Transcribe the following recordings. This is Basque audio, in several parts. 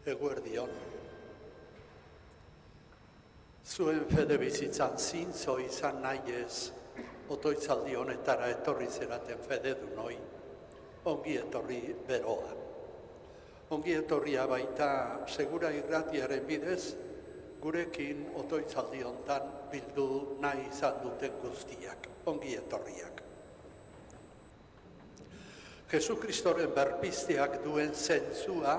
Eguerdion. Zuen fede bizitzan zintzo izan nahi ez, otoitzaldi honetara etorri zeraten fede du noi, ongi etorri beroa. Ongi etorria baita Segura Irratiaren bidez, gurekin otoitzaldi hontan bildu nahi izan duten guztiak, ongi etorriak. Jesukristoren berpizteak duen zentzua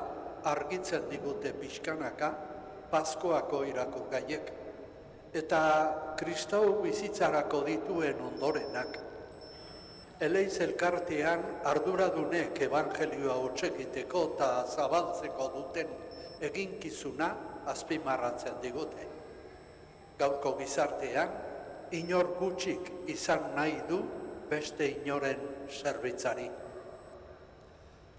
argitzen digute pixkanaka Paskoako irakurgaiek, eta Kristau bizitzarako dituen ondorenak. Eleiz elkartean arduradunek evangelioa hotsegiteko eta zabaltzeko duten eginkizuna azpimarratzen digute. Gaurko gizartean, inor gutxik izan nahi du beste inoren zerbitzari.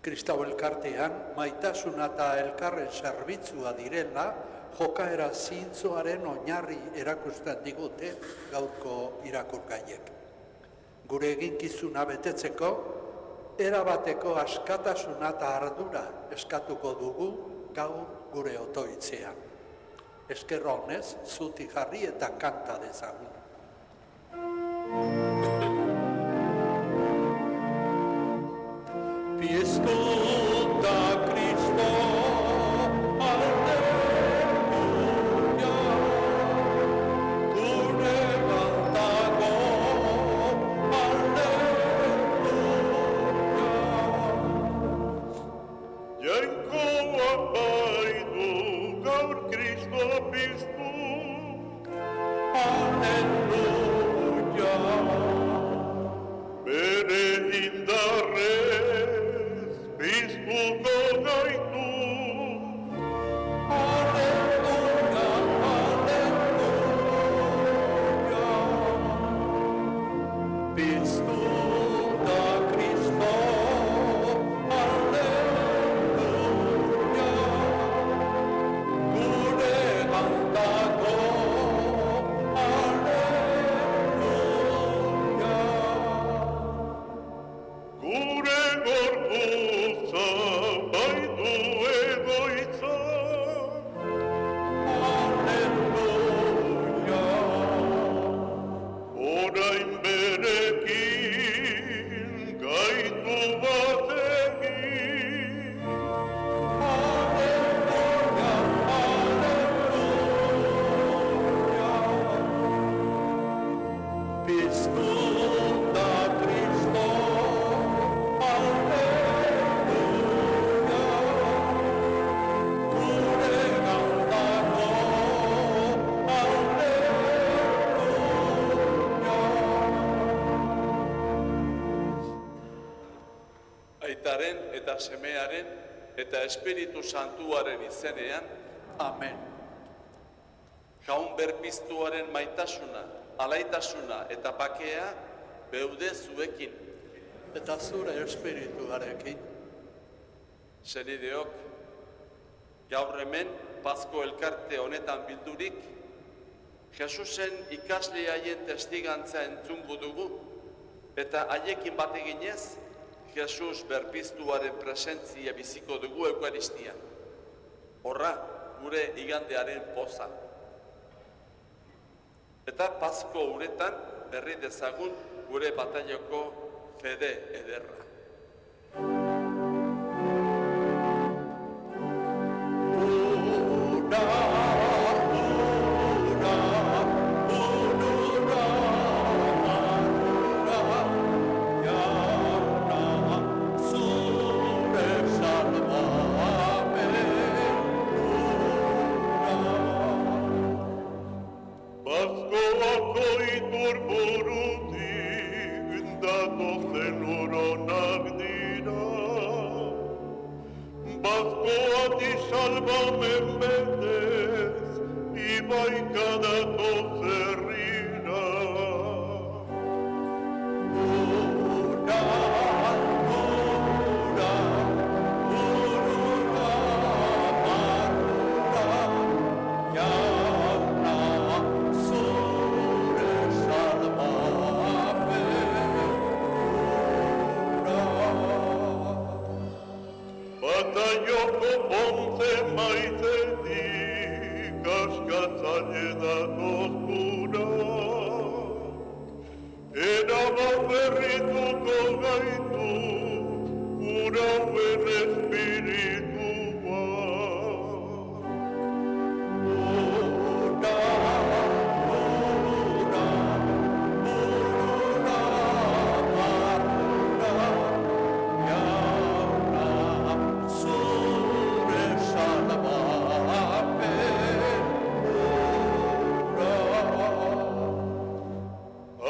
Kristau elkartean maitasuna eta elkarren zerbitzua direla jokaera zintzoaren oinarri erakusten digute gaurko irakurgaiek. Gure eginkizuna betetzeko, erabateko askatasuna eta ardura eskatuko dugu gaur gure otoitzean. Esker honez, zuti jarri eta kanta dezagun. Escolta Cristo, aleluya, tu levantado, aleluya. Jainko apaidu gaur Cristo piztu, aleluya, bere indarrez piztuko gaitu. Aleluya, aleluya. Piztu da Kristo, aleluya. Gure gantago, aleluya. Gure gorputza baitu egoitza, aleluya. Orain berekin gaitu batekin, aleluya, aleluya. Piztu da Kristo, Aitaren eta Semearen eta Espiritu Santuaren izenean, Amen. Jaun berpiztuaren maitasuna, alaitasuna eta bakea beude zuekin. Eta zure espirituarekin. Senideok, gaur hemen Pasko elkarte honetan bildurik, Jesusen ikasle haien testigantza entzungo dugu, eta haiekin bat eginez, Jesus berpiztuaren presentzia biziko dugu Eukaristian. Horra, gure igandearen poza. Eta Pasko uretan berri dezagun gure batailoko fede ederra. Bataioko pontze maizetik askatzaile datoz gura. Erabat berrituko gaitu urauen espiritua.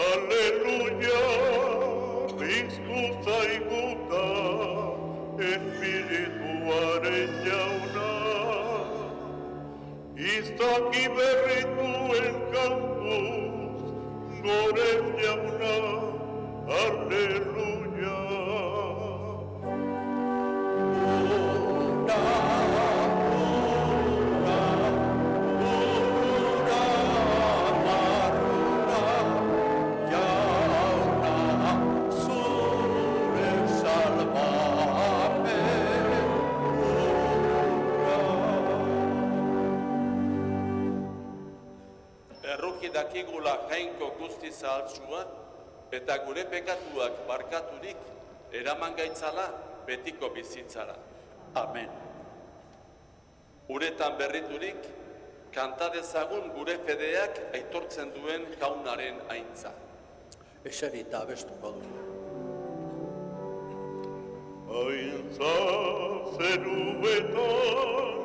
Aleluia, biztu zaiguta, espirituaren jauna. Izaki berrituen kantuz, goren jauna, aleluia. Erruki dakigula jainko guzti zahaltsua, eta gure pekatuak barkaturik, eraman gaitzala betiko bizitzara. Amen. Uretan berriturik, kanta dezagun gure fedeak aitortzen duen jaunaren aintza. Eserita abestuko du. Aintza zeruetan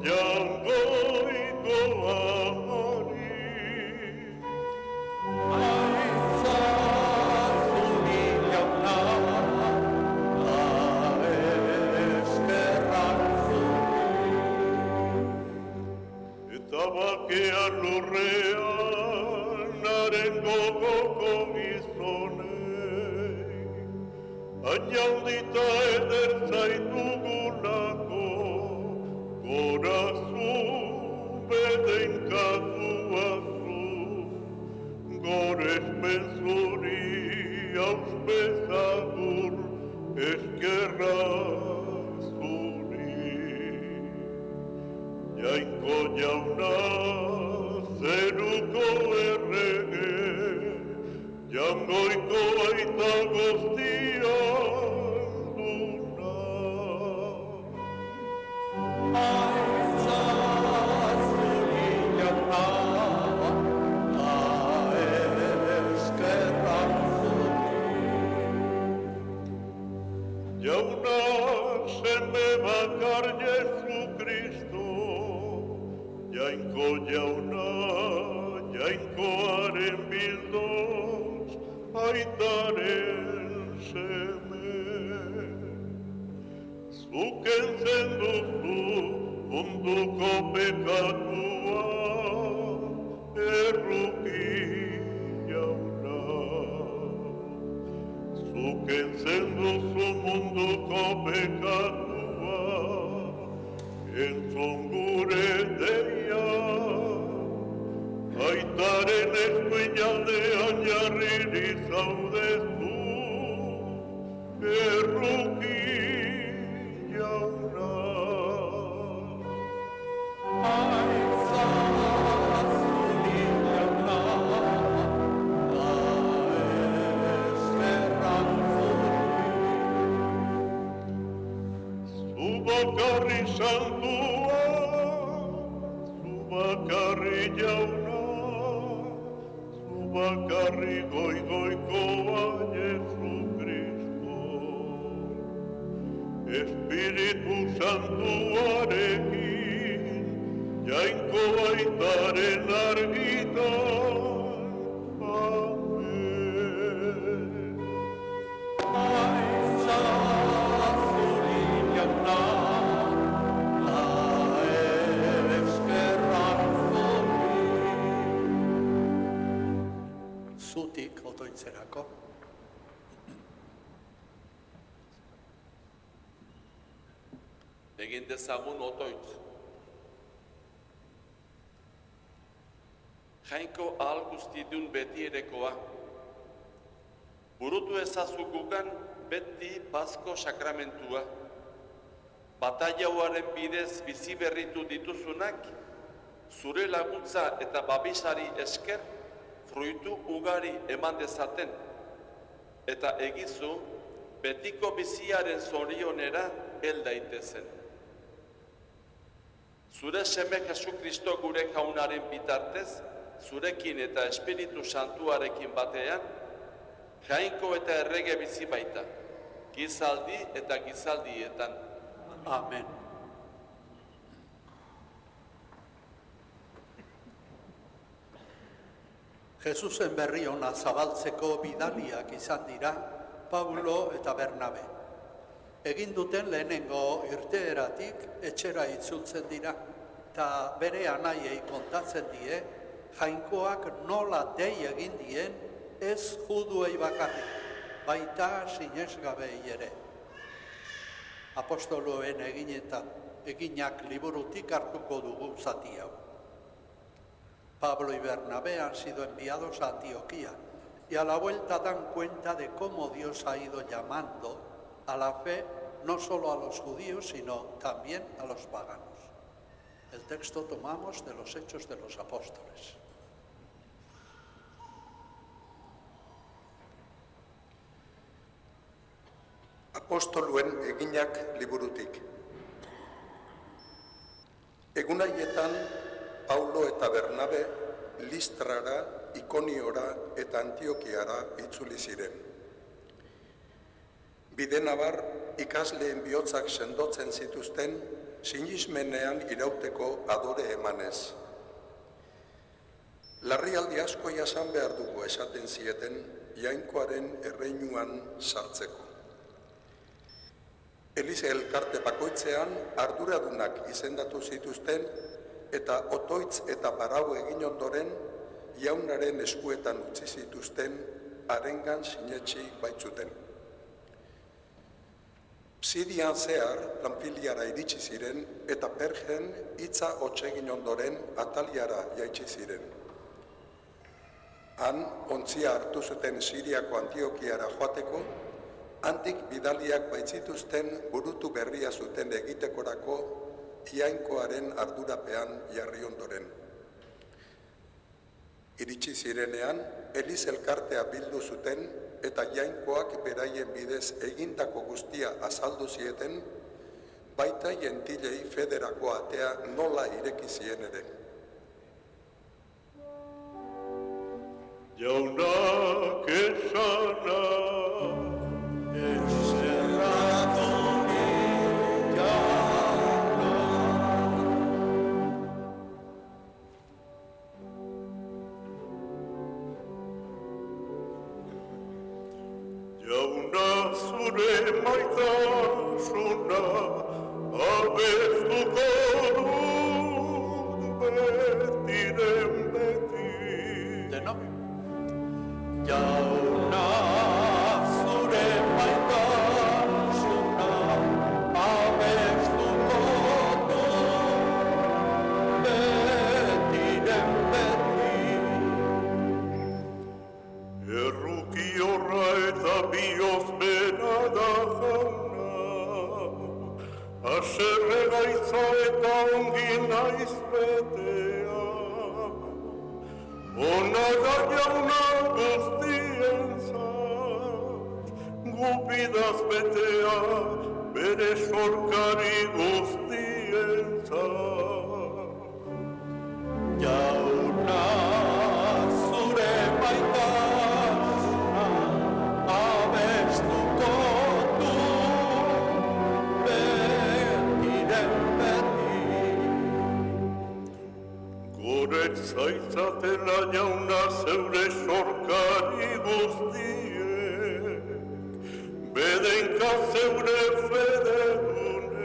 jangoiko ahari. Aintza zuri jauna, eskerrak zuri. Eta bakean lurrean naren gogoko gizonei, ainaudita eder zaitugulako, gorazu bedeinkatuazu, gorespen zuri auspezagur eskerra zuri. Jainko jauna zeruko errege, jangoiko aita guztia duna. Aintza zuri jauna, eskerrak zuri. Jauna seme bakar Jesu Kristo, jainko jauna, jainkoaren bildoz, aitaren seme. Zuken zenduzu munduko pekatua, erruki jauna. Zuken zenduzu munduko pekatua, entzun gure deia. Aitaren eskuinaldean jarriri zaudezu, erruki jauna. Aintza zuri jauna, eskerrak zuri. Zu bakarri santua, zu bakarri jauna, zu bakarri goikoa Jesu Kristo. Espiritu Santuarekin, jainko aitaren argitan, amen. Aintza zuri jauna, eskerrak zuri. Zutik otoitzerako. Egin dezagun otoitz. Jainko ahal guztidun beti erekoa. Burutu ezazukukan beti Pasko sakramentua. Batailauaren bidez bizi berritu dituzunak, zure laguntza eta babesari esker fruitu ugari eman dezaten, eta egizu betiko biziaren zorionera hel daitezen. Zure seme Jesukristo gure jaunaren bitartez, zurekin eta Espiritu Santuarekin batean, jainko eta errege bizi baita, gizaldi eta gizaldietan. Amen. Jesusen berri ona zabaltzeko bidaliak izan dira Paulo eta Bernabe. Egin duten lehenengo irteeratik etxera itzultzen dira, eta bere anaiei kontatzen die, jainkoak nola dei egin dien ez juduei bakarrik, baita sinesgabei ere. Apostoloen eginak liburutik hartuko dugu zati hau. Pablo y Bernabé han sido enviados a Antioquía y a la vuelta dan cuenta de cómo Dios ha ido llamando a la fe no solo a los judíos, sino también a los paganos. El texto tomamos de los Hechos de los Apóstoles. Apostoluen eginak liburutik. Egun haietan, Paulo eta Bernabe Listrara, Ikoniora eta Antiokiara itzuli ziren. Bide nabar, ikasleen bihotzak sendotzen zituzten, sinismenean irauteko adore emanez. Larrialdi asko jasan behar dugu esaten zieten, jainkoaren erreinuan sartzeko. Elize elkarte bakoitzean arduradunak izendatu zituzten eta otoitz eta barau egin ondoren jaunaren eskuetan utzi zituzten harengan sinetsi baitzuten. Sirian zehar Panfiliara iritsi ziren eta Pergen hitza hotsegin ondoren Ataliara jaitsi ziren. Han ontzia hartu zuten Siriako Antiokiara joateko, handik bidaliak baitzituzten burutu berria zuten egitekorako jainkoaren ardurapean jarri ondoren. Iritsi zirenean, Eliz elkartea bildu zuten eta jainkoak beraien bidez egindako guztia azaldu zieten, baita jentilei federako atea nola ireki zien ere. Jaunak esana, zure maitasuna abestuko dut betiren beti. Denok. Jauna zure maitasuna abestuko dut betiren beti. Erruki horra eta bioz bera da jauna, haserre gaitza eta ongi naiz betea. Ona da jauna guztientzat, gupidaz betea, bere sorkari guztientzat. Jauna zure maitasuna abestuko du betiren beti. Goret zaitzatela jauna zeure sorkari guztiek, bedenka zeure fededunek,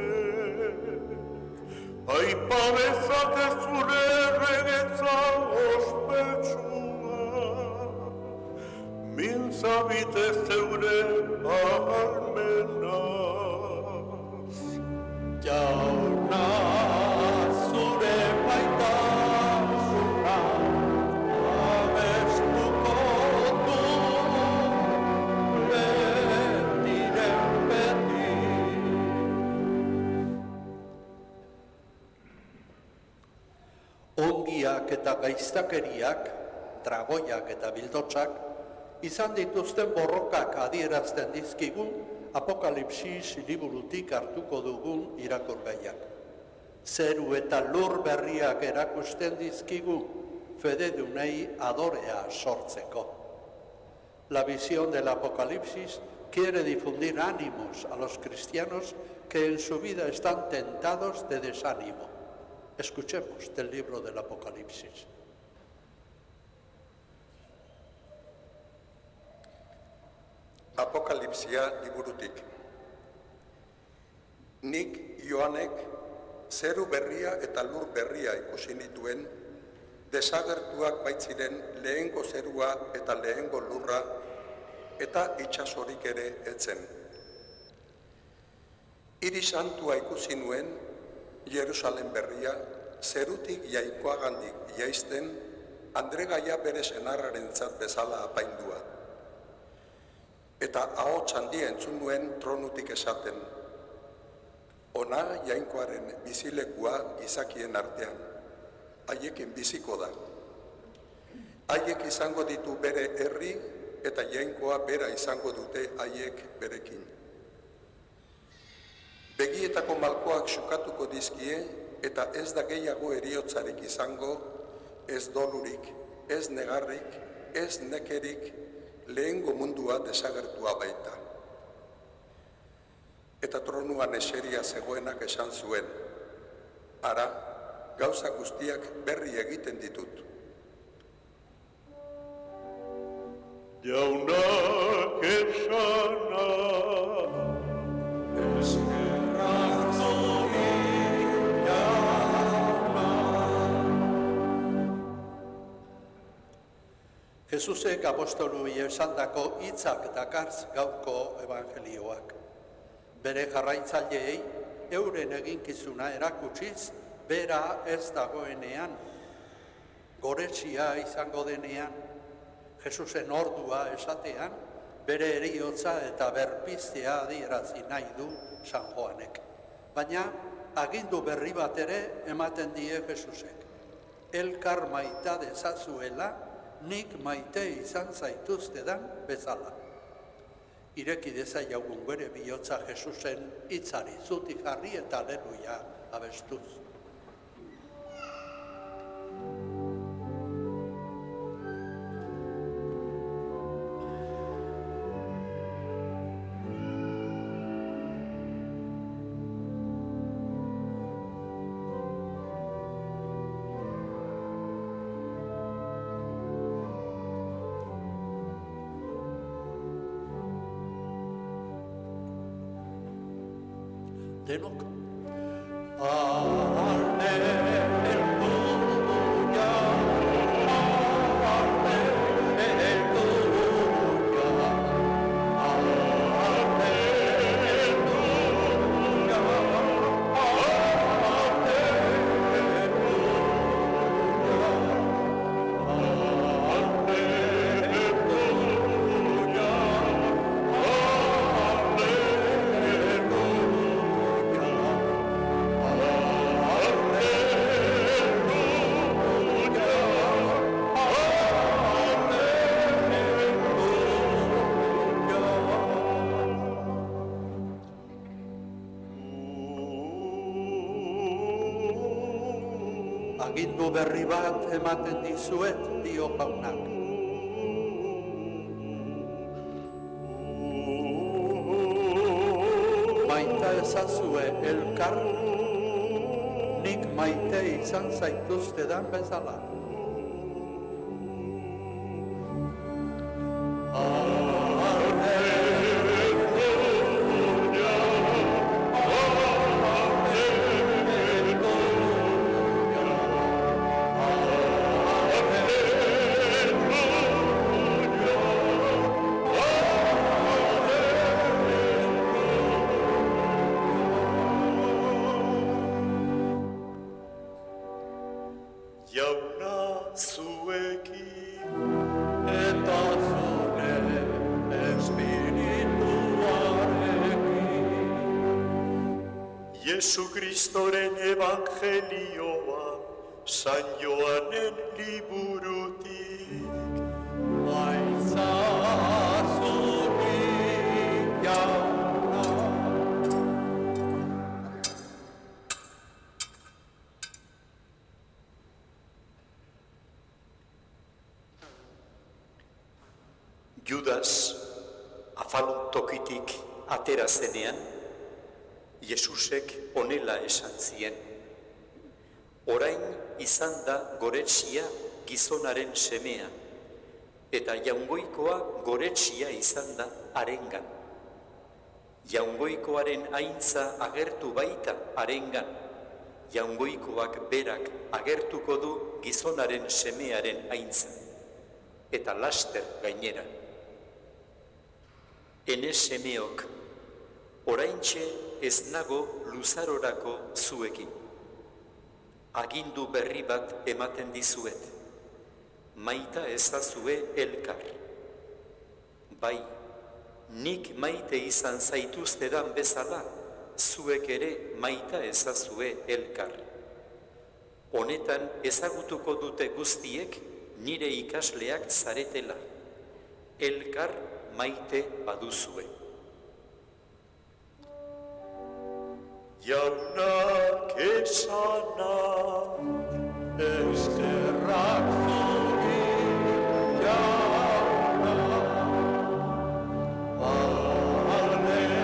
aipabezate zure erregetza ospetsua, mintzabite zeure ahalmenaz. Jauna zure maitasuna abestuko du betiren beti. injuriak eta gaiztakeriak, tragoiak eta bildotsak, izan dituzten borrokak adierazten dizkigu Apokalipsis liburutik hartuko dugun irakurgaiak. Zeru eta lur berriak erakusten dizkigu fededunei adorea sortzeko. La visión del Apocalipsis quiere difundir ánimos a los cristianos que en su vida están tentados de desánimo. Escuchemos del libro del Apocalipsis. Apokalipsia liburutik. Nik Joanek zeru berria eta lur berria ikusi nituen, desagertuak baitziren lehengo zerua eta lehengo lurra, eta itsasorik ere etzen. Hiri santua ikusi nuen, Jerusalem berria, zerutik jainkoagandik jaisten, Andregaia bere senarrarentzat bezala apaindua. Eta ahots handia entzun nuen tronutik esaten. Ona jainkoaren bizilekua gizakien artean, haiekin biziko da. Haiek izango ditu bere herri eta jainkoa bera izango dute haiek berekin. Begietako malkoak xukatuko dizkie eta ez da gehiago heriotzarik izango, ez dolurik, ez negarrik, ez nekerik, lehengo mundua desagertua baita. Eta tronuan eseria zegoenak esan zuen, ara, gauza guztiak berri egiten ditut. Jaunak esana, Jesusek apostoluei esandako hitzak dakartz gaurko evangelioak. Bere jarraitzaileei euren eginkizuna erakutsiz, bera ez dagoenean, goretsia izango denean, Jesusen ordua esatean, bere heriotza eta berpiztea adierazi nahi du San Joanek. Baina, agindu berri bat ere ematen die Jesusek. Elkar maita dezazuela, nik maite izan zaituztedan bezala. Ireki dezaiogun bere bihotza Jesusen hitzari zutik jarri eta aleluia abestuz. Denok. Agindu berri bat ematen dizuet, dio jaunak. Maita ezazue elkar, nik maite izan zaituztedan bezala. jauna zuekin, Eta zure espirituarekin. Jesu Kristoren evangelioa San Joanen liburutik. Aitzazunik jauna. Judas afalun tokitik atera zenean, Jesusek honela esan zien: orain izan da goretsia gizonaren semea, eta jaungoikoa goretsia izan da harengan. Jaungoikoaren aintza agertu baita harengan, jaungoikoak berak agertuko du gizonaren semearen aintza, eta laster gainera. Ene semeok, oraintxe ez nago luzarorako zuekin. Agindu berri bat ematen dizuet, maita ezazue elkar. Bai, nik maite izan zaituztedan bezala, zuek ere maita ezazue elkar. Honetan ezagutuko dute guztiek nire ikasleak zaretela, elkar maite baduzue. Jaunak esana, Eskerrak zuri jauna. Aleluia,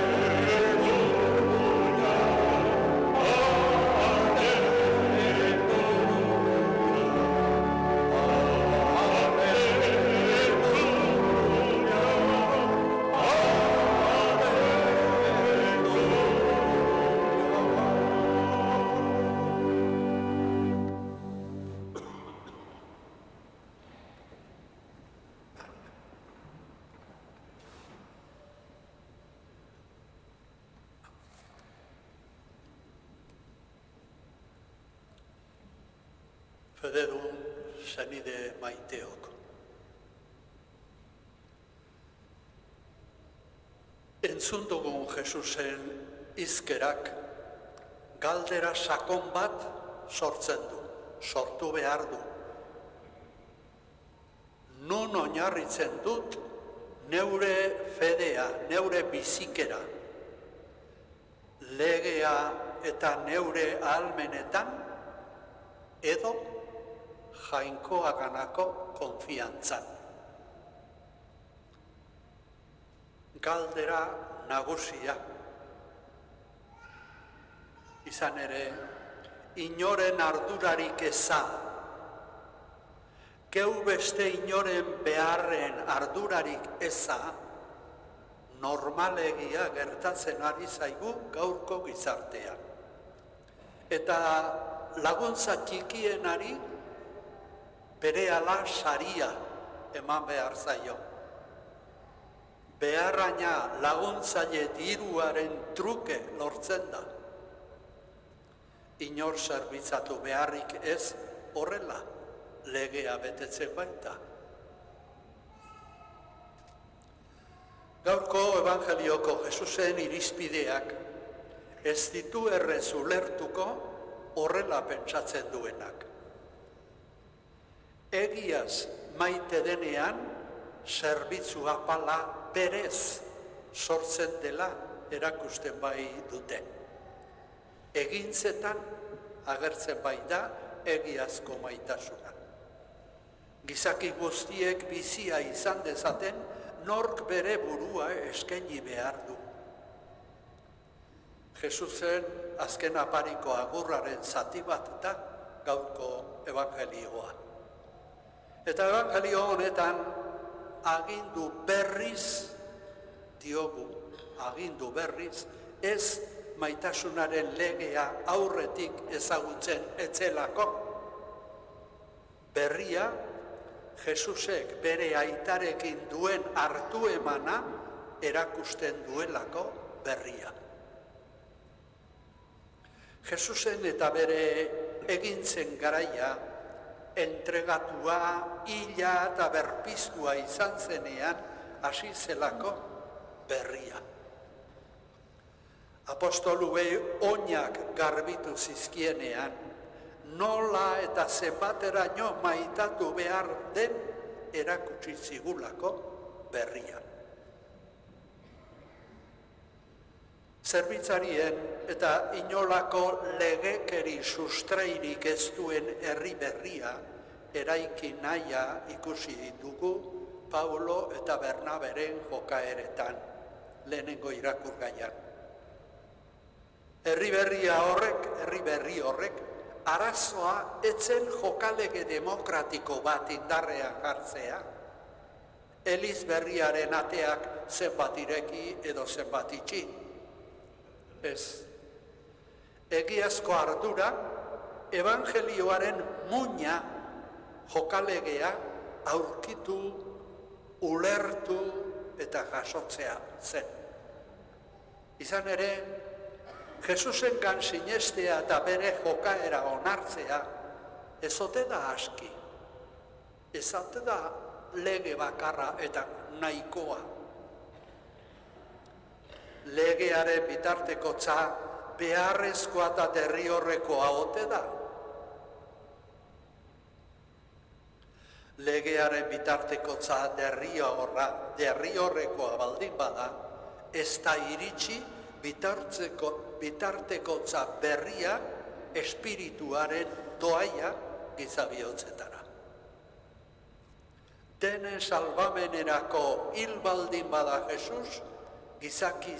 Fededun senide maiteok. Entzun dugun Jesusen hizkerak galdera sakon bat sortzen du, sortu behar du. Nun oinarritzen dut neure fedea, neure bizikera, legea eta neure ahalmenetan, edo jainkoaganako konfiantzan. Galdera nagusia. Izan ere, inoren ardurarik eza, geu beste inoren beharren ardurarik eza, normalegia gertatzen ari zaigu gaurko gizartean. Eta laguntza txikienari berehala saria eman behar zaio. Beharraina laguntzaile diruaren truke lortzen da. Inor zerbitzatu beharrik ez horrela, legea betetzen baita. Gaurko Evangelioko Jesusen irizpideak ez ditu errez ulertuko horrela pentsatzen duenak. Egiaz maite denean, zerbitzu apala berez sortzen dela erakusten bai dute. Egintzetan agertzen bai da egiazko maitasuna. Gizaki guztiek bizia izan dezaten, nork bere burua eskaini behar du. Jesusen azken apariko agurraren zati bat da gaurko evangelioa. Eta evangelio honetan agindu berriz diogu, agindu berriz, ez maitasunaren legea aurretik ezagutzen etzelako. Berria, Jesusek bere aitarekin duen hartu emana erakusten duelako berria. Jesusen eta bere egintzen garaia, entregatua, hila eta berpiztua izan zenean hasi zelako berria. Apostoluei oinak garbitu zizkienean, nola eta zenbateraino maitatu behar den erakutsi zigulako berria. Zerbitzarien eta inolako legekeri sustrairik ez duen herri berria eraiki nahia ikusi ditugu Paulo eta Bernaberen jokaeretan, lehenengo irakurgaian. Herri berri horrek, arazoa etzen jokalege demokratiko bat indarrean jartzea, Eliz berriaren ateak zenbat ireki edo zenbat itxi. Ez. Egiazko ardura, evangelioaren muina jokalegea aurkitu, ulertu eta jasotzea zen. Izan ere, Jesusengan sinestea eta bere jokaera onartzea ez ote da aski. Ez ote da lege bakarra eta nahikoa. Legearen bitartekotza beharrezkoa eta derrigorrekoa ote da. Legearen bitartekotza derrigorrekoa baldin bada, ez da iritsi bitartekotza berria espirituaren doaia gizabihotzetara. Denen salbamenerako hil baldin bada Jesus, gizaki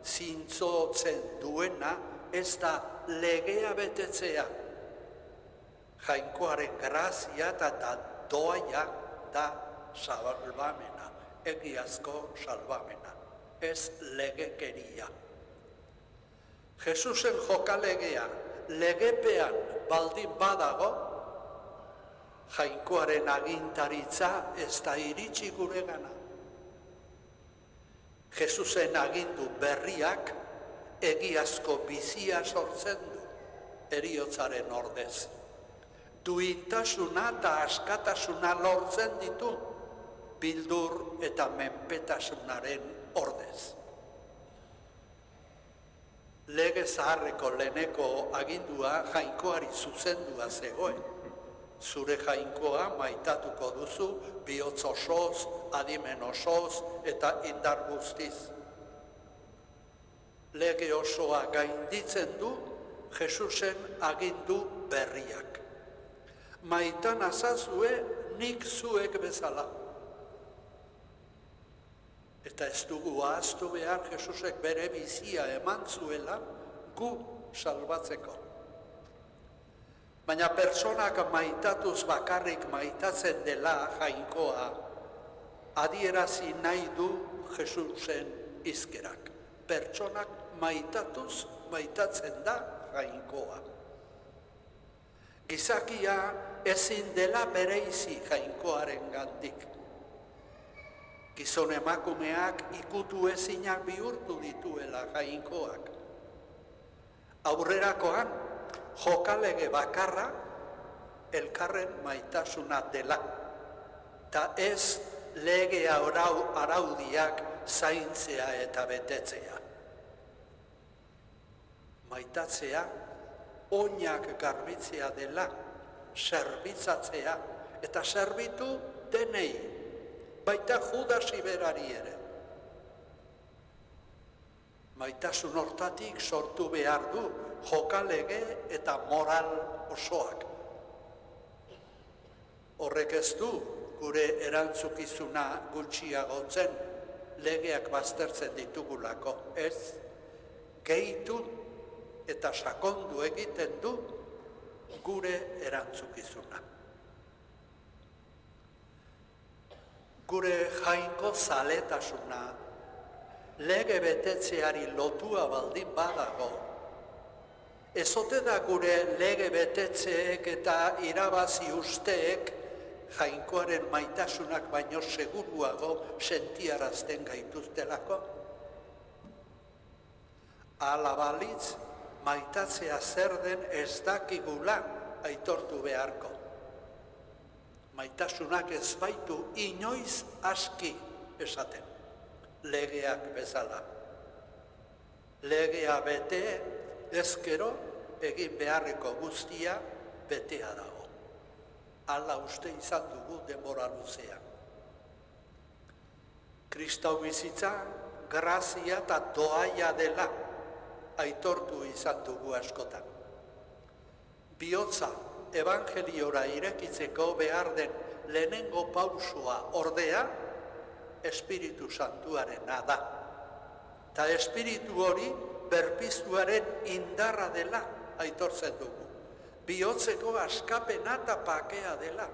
zintzotzen duena ez da legea betetzea. Jainkoaren grazia eta doaia da salbamena, egiazko salbamena, ez legekeria. Jesusen jokalegea legepean baldin badago, jainkoaren agintaritza ez da iritsi guregana. Jesusen agindu berriak egiazko bizia sortzen du, heriotzaren ordez. Duintasuna eta askatasuna lortzen ditu, bildur eta menpetasunaren ordez. Lege zaharreko leheneko agindua jainkoari zuzendua zegoen. Zure jainkoa maitatuko duzu bihotz osoz, adimen osoz eta indar guztiz. Lege osoa gainditzen du Jesusen agindu berriak. Maitan azazue nik zuek bezala. Eta ez dugu ahaztu behar Jesusek bere bizia eman zuela gu salbatzeko. Baina pertsonak maitatuz bakarrik maitatzen dela jainkoa, adierazi nahi du Jesusen hizkerak. Pertsonak maitatuz maitatzen da jainkoa. Gizakia ezin dela bereizi jainkoaren gandik. Gizon emakumeak ikutu ezinak bihurtu dituela jainkoak. Aurrerakoan, jokalege bakarra elkarren maitasuna dela, eta ez lege araudiak zaintzea eta betetzea. Maitatzea, oinak garbitzea dela, zerbitzatzea, eta zerbitu denei, baita Judasi berari ere. Maitasun hortatik sortu behar du jokalege eta moral osoak. Horrek ez du gure erantzukizuna gutxiagotzen legeak baztertzen ditugulako, ez? Gehitu eta sakondu egiten du gure erantzukizuna. Gure jainko zaletasuna lege betetzeari lotua baldin badago, ez ote da gure lege betetzeek eta irabazi usteek jainkoaren maitasunak baino seguruago sentiarazten gaituztelako? Hala balitz, maitatzea zer den ez dakigula aitortu beharko. Maitasunak ez baitu inoiz aski esaten, legeak bezala. Legea bete ezkero egin beharreko guztia betea dago. Hala uste izan dugu denbora luzean. Kristau bizitza grazia eta doaia dela aitortu izan dugu askotan. Bihotza evangeliora irekitzeko behar den lehenengo pausua ordea Espiritu Santuarena da. Ta Espiritu hori berpiztuaren indarra dela aitortzen dugu. Bihotzeko askapena eta pakea dela.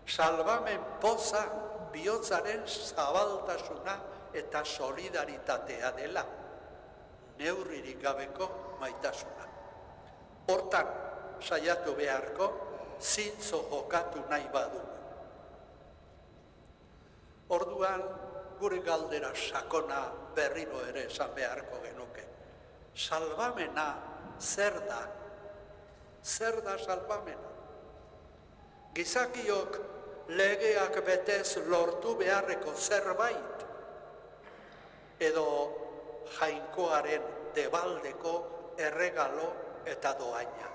Salbamen poza bihotzaren zabaltasuna eta solidaritatea dela. Neurririk gabeko maitasuna. Hortan saiatu beharko zintzo jokatu nahi badugu. Orduan gure galdera sakona berriro ere esan beharko genuke. Salbamena zer da? Zer da salbamena? Gizakiok legeak betez lortu beharreko zerbait edo jainkoaren debaldeko erregalo eta doaina.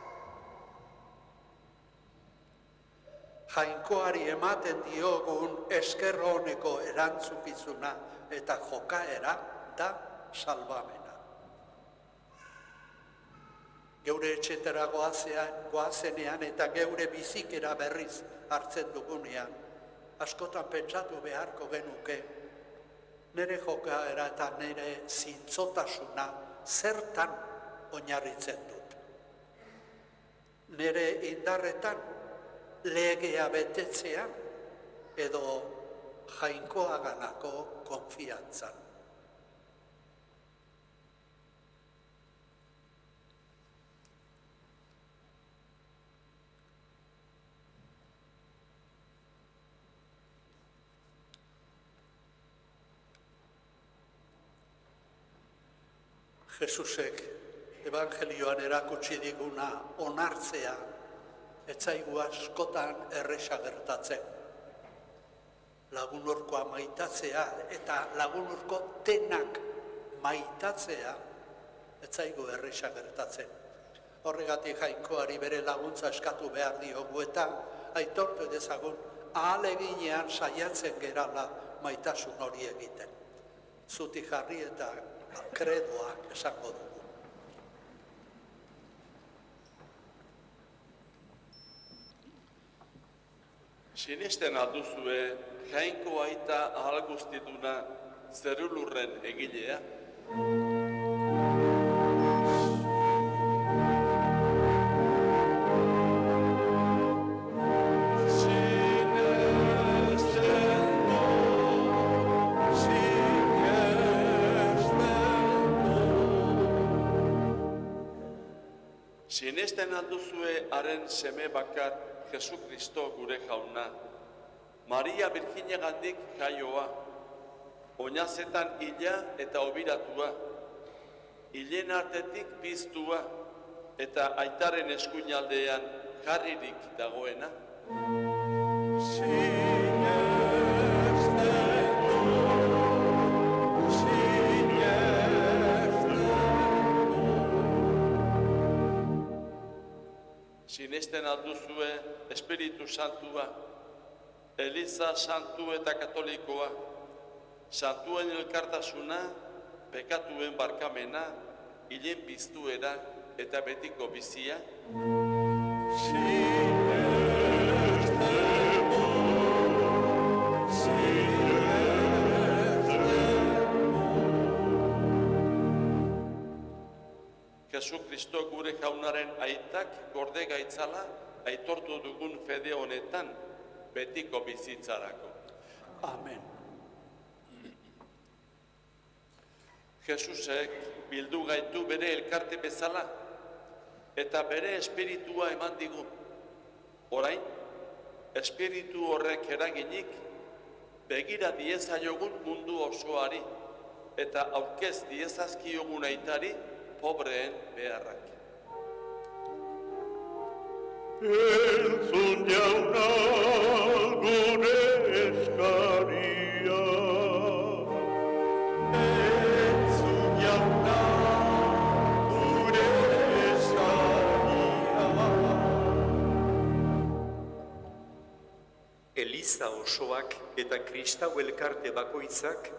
Jainkoari ematen diogun esker honeko erantzukizuna eta jokaera da salbamena. Geure etxetara goazenean eta geure bizikera berriz hartzen dugunean, askotan pentsatu beharko genuke, nire jokaera eta nire zintzotasuna zertan oinarritzen dut. Nire indarretan legea betetzean edo jainkoaganako konfiantzan. Jesusek evangelioan erakutsi diguna onartzea ez zaigu askotan erresa gertatzen. Lagunurkoa maitatzea eta lagunurko denak maitatzea ez zaigu erresa gertatzen. Horregatik jainkoari bere laguntza eskatu behar diogu eta aitortu dezagun ahaleginean saiatzen gerala maitasun hori egiten. Zutik jarri eta kredoak esango dugu. Sinesten alduzue jainko aita ahal guztiduna zerulurren egilea? Sinesten alduzue haren seme bakar Jesu Kristo gure jauna, Maria Birginegandik jaioa, oinazetan hila eta obiratua, hilen artetik piztua eta aitaren eskuinaldean jarririk dagoena. Sinesten alduzue Espiritu Santua, Eliza Santu eta Katolikoa, santuen elkartasuna, pekatuen barkamena, hilen piztuera eta betiko bizia. Jesu Kristo gure jaunaren aitak gorde gaitzala aitortu dugun fede honetan betiko bizitzarako. Amen. Jesusek bildu gaitu bere elkarte bezala eta bere espiritua eman digu. Orain, espiritu horrek eraginik begira diezaiogun mundu osoari eta aurkez diezazkiogun aitari pobreen beharrak. Entzun jauna gure eskaria. Entzun jauna gure eskaria. Eliza osoak eta kristau elkarte bakoitzak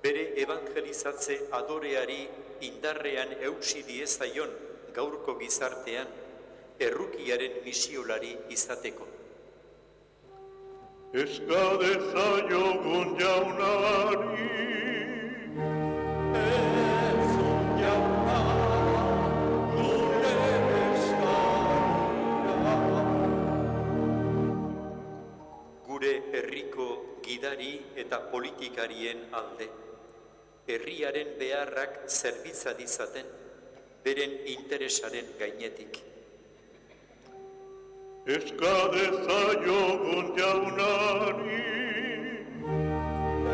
bere evangelizatze adoreari indarrean eutsi diezaion gaurko gizartean errukiaren misiolari izateko. Eska dezaiogun jaunari, Entzun jauna, gure eskaria. Gure herriko gidari eta politikarien alde, herriaren beharrak zerbitza dizaten, beren interesaren gainetik. eska dezaiogun jaunari,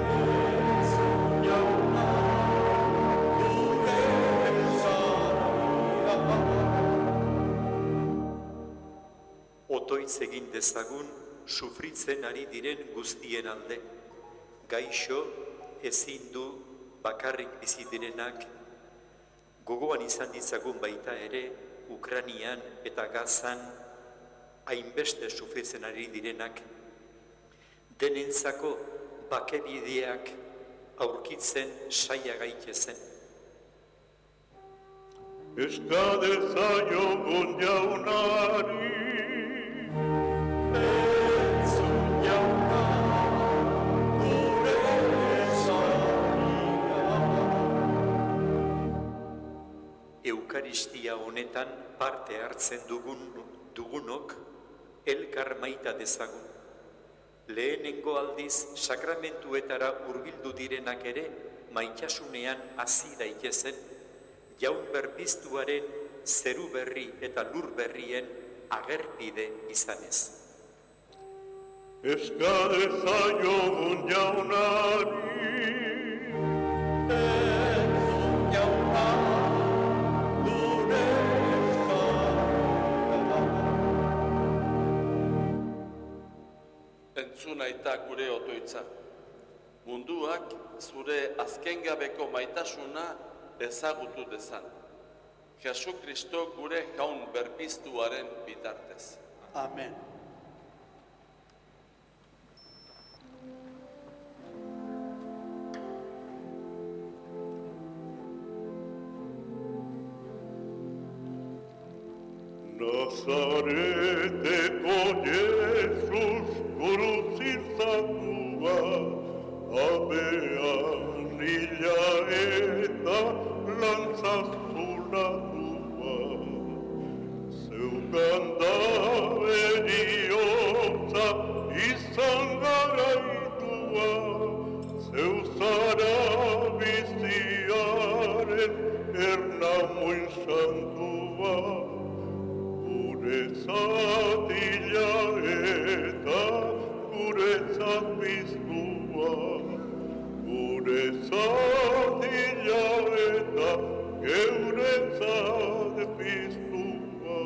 Entzun jauna, gure eskaria. Otoitz egin dezagun sufritzen ari diren guztien alde, gaixo ezin du bakarrik bizi direnak, gogoan izan ditzagun baita ere Ukrainian eta Gazan hainbeste sufritzen ari direnak, denentzako bakebideak aurkitzen saia gaitezen. eska dezaiogun jaunari, Entzun jauna, gure eskaria. Eukaristia honetan parte hartzen dugunok elkar maita dezagun. Lehenengo aldiz sakramentuetara hurbildu direnak ere maitasunean hasi daitezen, jaun berpiztuaren zeru berri eta lur berrien agerpide izanez. eska dezaiogun jaunari, Entzun jauna, gure eskaria. Entzun aita gure Otoitza, munduak zure azkengabeko maitasuna ezagutu dezan. Jesu Kristo gure jaun berpiztuaren bitartez. Amen. Nazareteko Jesus kruzifikatua, abean hila eta lantza zulatua. Zeukan da heriotza izan garaitua, zeu zara biziaren ernamuin santua. Guretzat hila eta guretzat piztua, guretzat hila eta geuretzat piztua.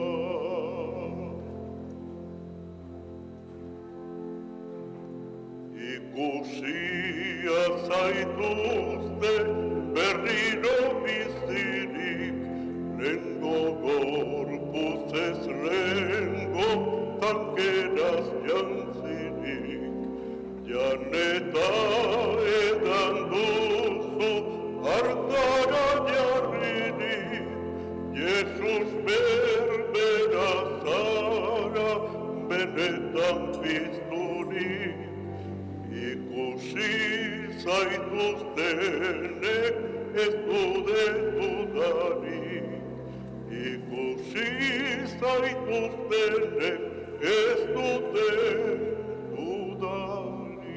Ikusia zaituzte berriro bizirik, lengo gorpuzez lengo tankeraz jantzirik, janeta edan duzu hartara jarririk, Jesus berbera zara benetan pizturik. Ikusi zaituztenek ez dute dudarik, ikusi zaituztenek ez dute dudarik.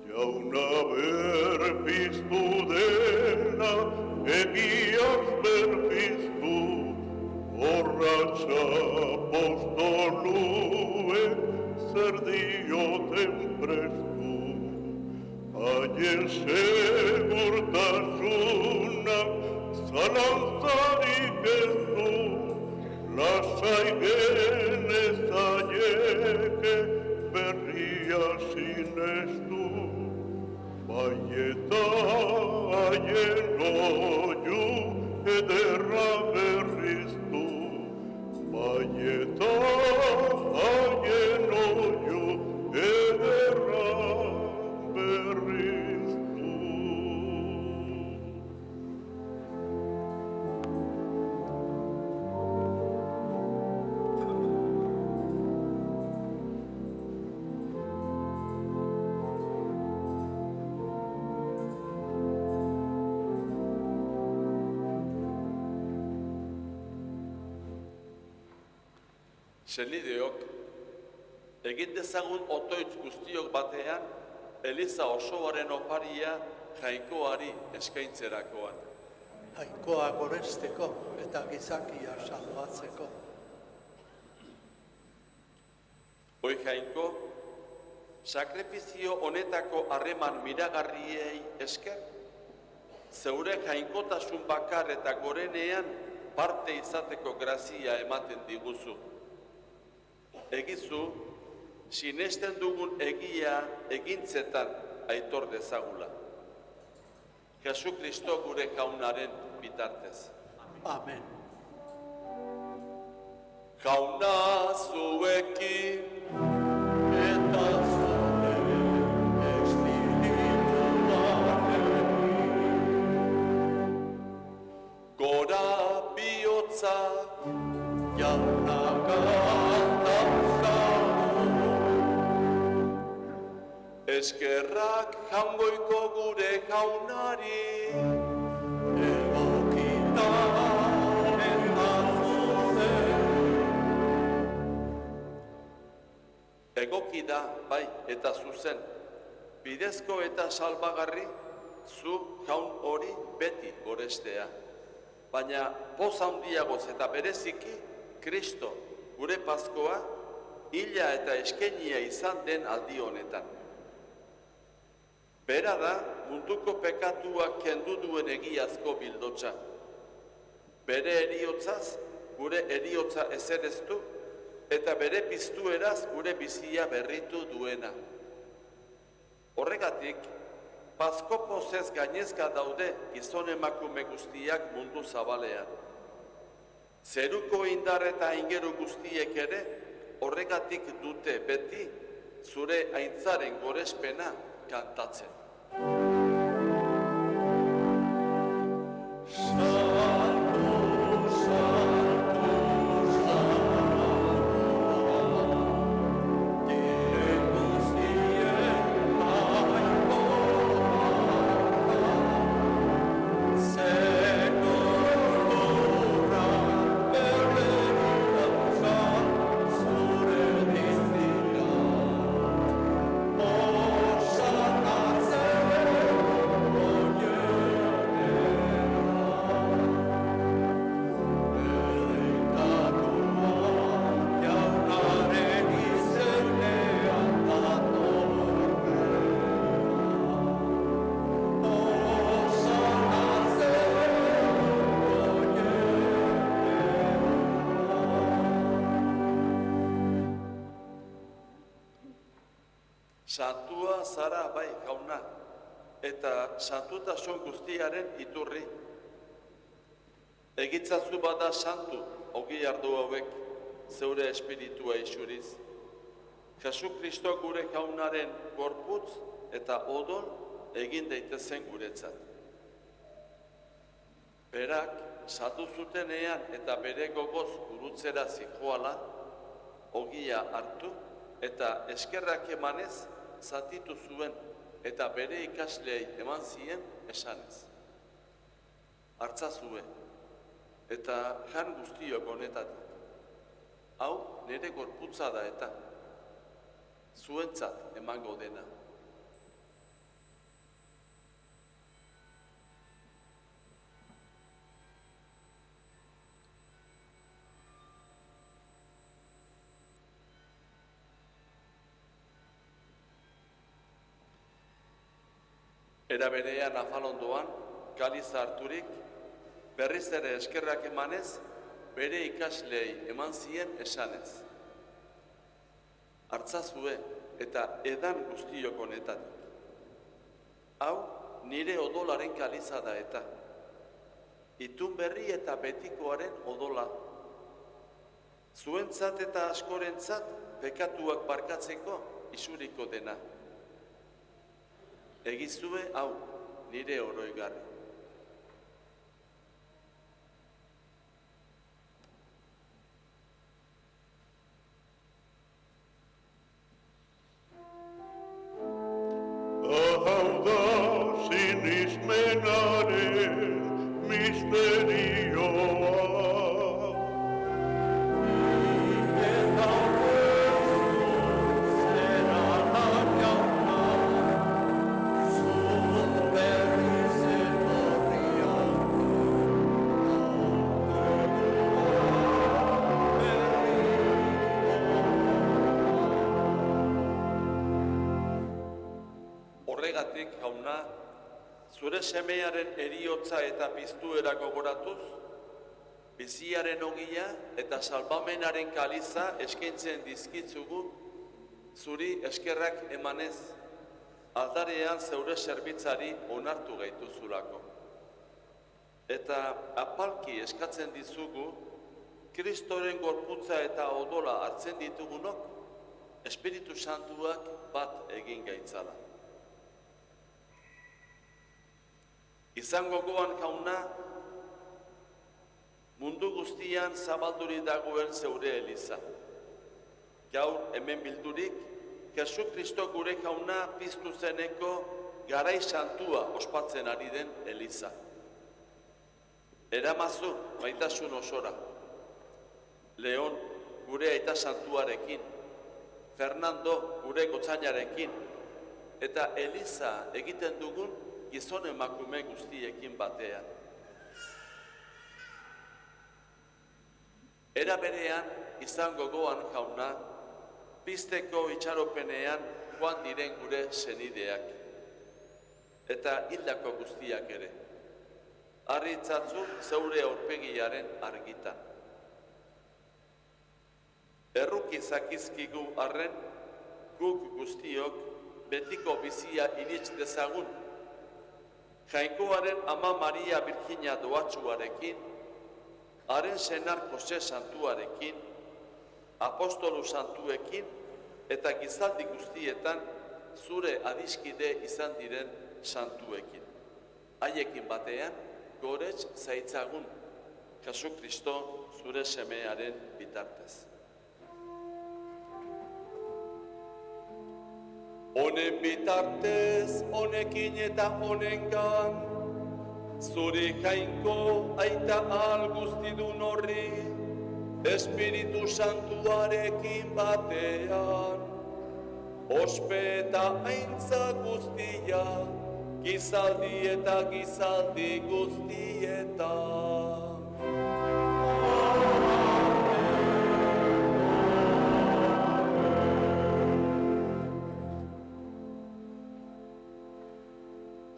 Jauna berpiztu dena, egiaz berpiztu, borratxa apostoluek zer dioten prestu. Haien segurtasunak zalantzarik ez du, lasai genezaieke berria sinestu. Bai eta haien oiu ederra berriztu, bai eta berriz du. Senideok, egin dezagun otoitz guztiok batean, Eliza osoaren oparia jainkoari eskaintzerakoan. Jainkoa goresteko eta gizakia salbatzeko. Hoi jainko, sakrifizio honetako harreman miragarriei esker, zeure jainkotasun bakar eta gorenean parte izateko grazia ematen diguzu. Egizu, sinesten dugun egia egintzetan aitor dezagula. Jesu Kristo gure jaunaren bitartez. Amen. Jauna zuekin, Eta zure espirituarekin, gora bihotza, jaunaka dauzkagu, eskerrak jaungoiko gure jaunari. egokita eta zuzen. Egoki da, bai, eta zuzen, bidezko eta salbagarri, zu jaun hori beti gorestea. Baina poz handiagoz eta bereziki, Kristo, gure Paskoa, hila eta eskenia izan den aldi honetan. Bera da, munduko pekatuak kendu duen egiazko bildotsa. Bere eriotzaz, gure eriotza ezereztu, eta bere piztueraz gure bizia berritu duena. Horregatik, Pasko pozez gainezka daude gizon emakume guztiak mundu zabalean. Zeruko indar eta aingeru guztiek ere, horregatik dute beti zure aintzaren gorespena kantatzen. Santua zara bai jauna, eta santutasun guztiaren iturri. Egitzazu bada santu, ogi ardu hauek, zeure espiritua isuriz. Jesu Kristo gure jaunaren gorputz eta odol egin daitezen guretzat. Berak, saldu zutenean eta bere gogoz gurutzera zijoala, ogia hartu eta eskerrak emanez, zatitu zuen eta bere ikasleei eman zien esanez. Hartzazue eta jan guztiok honetatik. Hau nire gorputza da eta zuentzat emango dena. Era berean afalondoan, kaliza harturik, berriz ere eskerrak emanez, bere ikasleei eman zien esanez. Hartzazue eta edan guztiok honetatik. Hau nire odolaren kaliza da eta. Itun berri eta betikoaren odola. Zuentzat eta askorentzat pekatuak barkatzeko isuriko dena. egizue hau nire oroigarri. Hau da sinismenaren misterioa. Horregatik, jauna, zure semearen eriotza eta piztuera gogoratuz, biziaren ogia eta salbamenaren kaliza eskaintzen dizkitzugu, zuri eskerrak emanez, aldarean zeure zerbitzari onartu gaituzulako. Eta apalki eskatzen dizugu, Kristoren gorputza eta odola hartzen ditugunok, Espiritu Santuak bat egin gaitzala. Izan gogoan, jauna, mundu guztian zabalduri dagoen zeure eliza. Gaur hemen bildurik, Jesu Kristo gure jauna piztu zeneko garai santua ospatzen ari den eliza. Eramazu maitasun osora, Leon gure aita santuarekin, Fernando gure gotzainarekin, eta eliza egiten dugun gizon emakume guztiekin batean. Era berean, izan gogoan, jauna, pizteko itxaropenean joan diren gure senideak, eta hildako guztiak ere. Harritzatzu zeure aurpegiaren argitan. Erruki zakizkigu arren, guk guztiok betiko bizia iritz dezagun, Jainkoaren ama Maria Virginia doatsuarekin, haren senar Jose santuarekin, apostolu santuekin eta gizaldi guztietan zure adiskide izan diren santuekin. Haiekin batean, gorez zaitzagun, Jesu Kristo zure semearen bitartez. Honen bitartez, honekin eta honengan, zure jainko aita ahal guztidun horri, Espiritu Santuarekin batean, ospe eta aintza guztia, gizaldi eta gizaldi guztietan.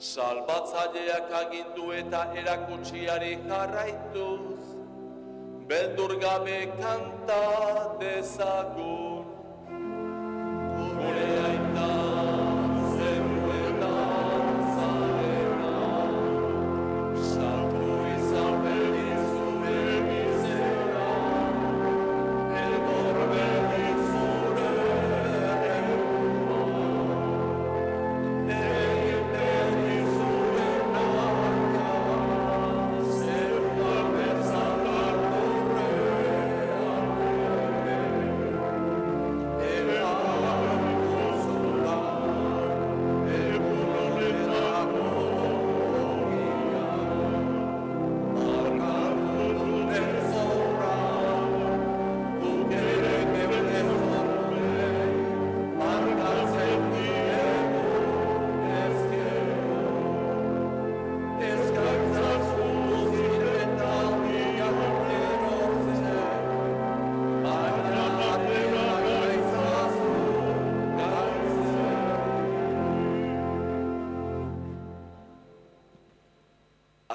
Salbatzaileak agindu eta erakutsiari jarraituz, beldur gabe kanta dezagun. Gure aita zeruetan zarena, santu izan berri zure bizera, edor berri zure eremua.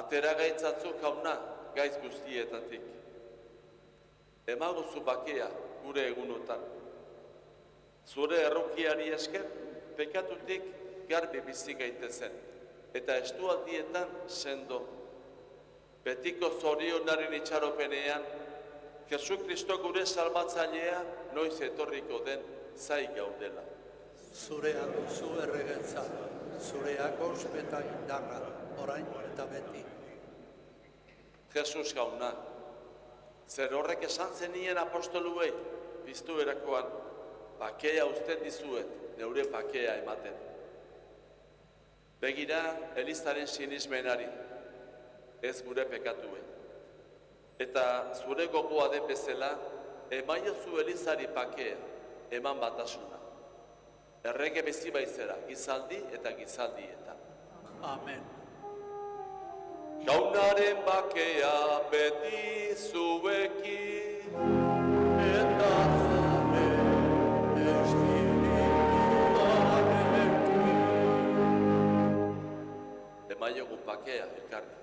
Atera gaitzatzu jauna gaiz guztietatik. Emaguzu bakea gure egunotan. Zure errukiari esker, pekatutik garbi bizi gaitezen, eta estualdietan sendo. Betiko zorionaren itxaropenean, Jesu Kristo gure salbatzailea noiz etorriko den zai gaudela. Zurea duzu erregetza, zureak ospeta indarra, orain eta beti. Jesus jauna, zer horrek esan zenien apostoluei, piztu erakoan, bakea uzten dizuet, neure bakea ematen. Begira, Elizaren sinismenari, ez gure pekatuen. Eta zure gogoa den bezala, emaiozu Elizari bakea, eman batasuna. Errege bezi baizera, gizaldi eta gizaldietan. Amen. Jaunaren bakea beti zuekin. Eta zure espirituarekin. Emaiogun bakea, elkarri.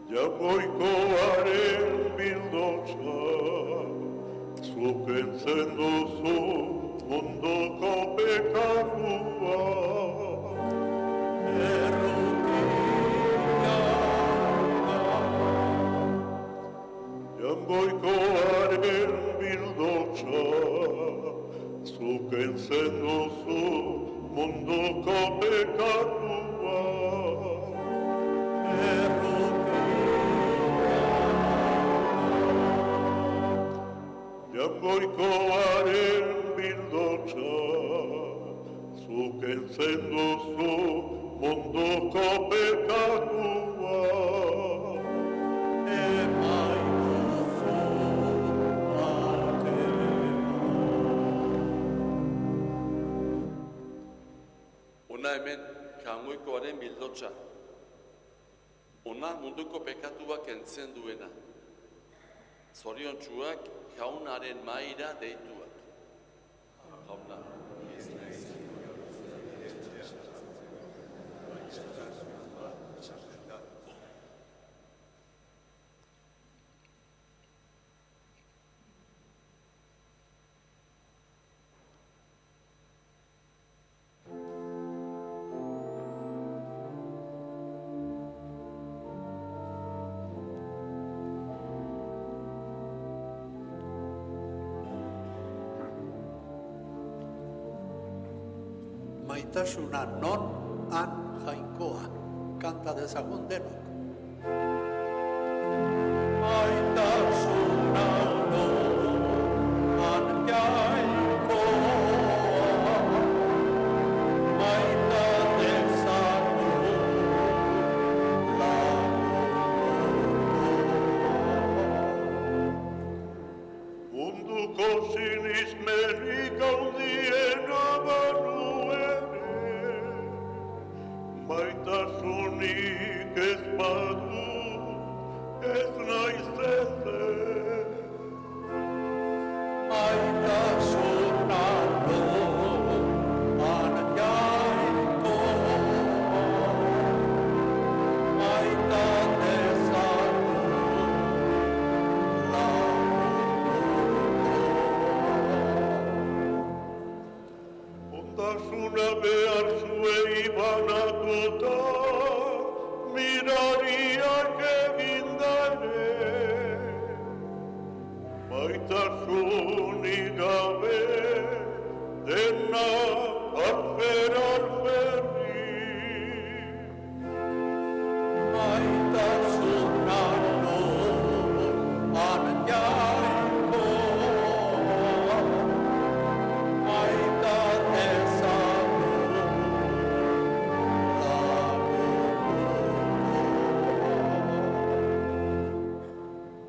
Jagoikoaren bildotza, zuk entzen duzu munduko pekatua. Jagoikoaren bildotza, zuk entzen duzu munduko pekatua. Jagoikoaren bildotza, zuk entzen duzu munduko pekatua. Emaiguzu bakea. Ona hemen, jaungoikoaren bildotza. Ona munduko pekatuak entzen duena. Zoriontsuak jaunaren maira deituak. Jauna. Maitasuna non, han jainkoa, kanta dezagun denok. Maitasuna non, han jainkoa, maita dezagun lagunkoa. Munduko sinismenik handiena banu maitasunik ez badu, ez naiz ezer. Maitasuna non, han jainkoa, maita dezagun lagunkoa. Ondasuna behar zuei banatuta, mirariak egindare. Maitasunik gabe, dena alferri. Maitasuna non, han jainkoa, maita dezagun lagunkoa.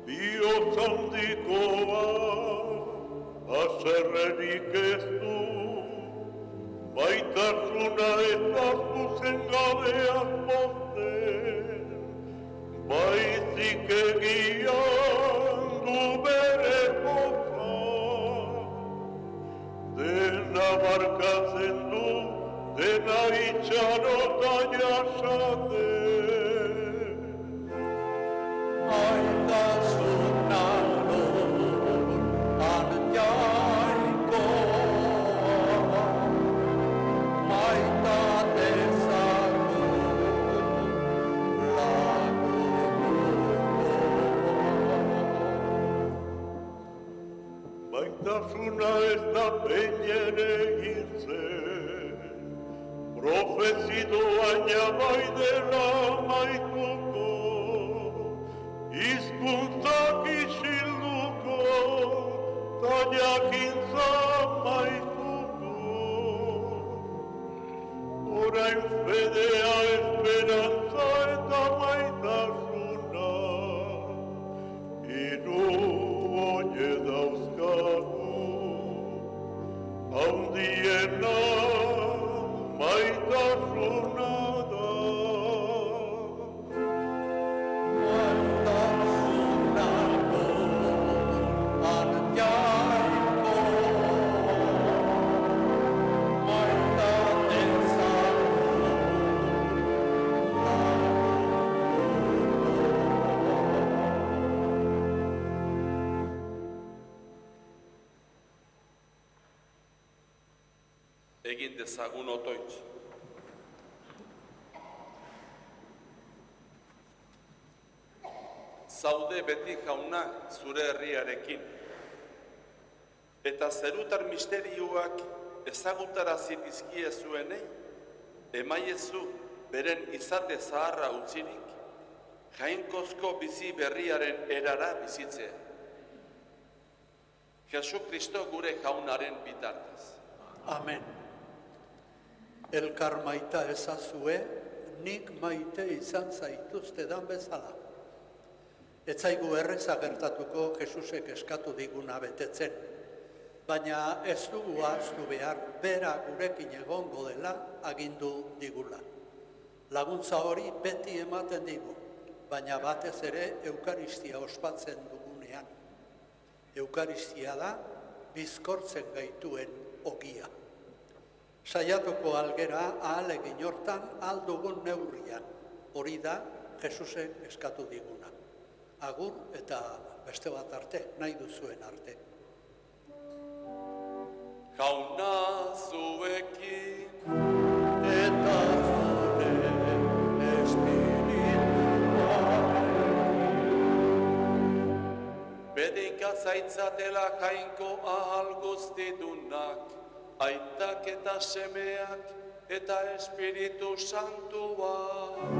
Bihotz handikoa, haserrerik ez du, maitasuna eta zuzen gabeak pozten, baizik egian du bere poza, dena barkatzen du, dena itxarota jasaten. Maitasuna non, han jainkoa, maita dezagun lagunkoa. Maita maitasuna ez da peinen egirtzen, profezido baina bai dela maituko, hizkuntzak isilduko, ta jakintza maituko. Orain fedea esperantza eta maitasuna, hiru oie dauzkagu, handiena maitasuna da. Egin dezagun otoitz. Zaude beti jauna zure herriarekin. Eta zerutar misterioak ezagutarazi dizkie zuenei, emaiezu beren izate zaharra utzirik, jainkozko bizi berriaren erara bizitzea. Jesu Kristo gure jaunaren bitartez. Amen. Elkar maita ezazue, nik maite izan zaituztedan bezala. Ez zaigu erreza gertatuko Jesusek eskatu diguna betetzen, baina ez dugu ahaztu behar bera gurekin egongo dela agindu digula. Laguntza hori beti ematen digu, baina batez ere Eukaristia ospatzen dugunean. Eukaristia da bizkortzen gaituen ogia. Saiatuko algera ahalegin hortan aldugun neurrian. Hori da Jesusek eskatu diguna. Agur eta beste bat arte, nahi duzuen arte. Jauna zuekin, Eta zure espirituarekin. bedinka zaitzatela jainko ahal guztidunak, aitak eta semeak eta Espiritu Santua.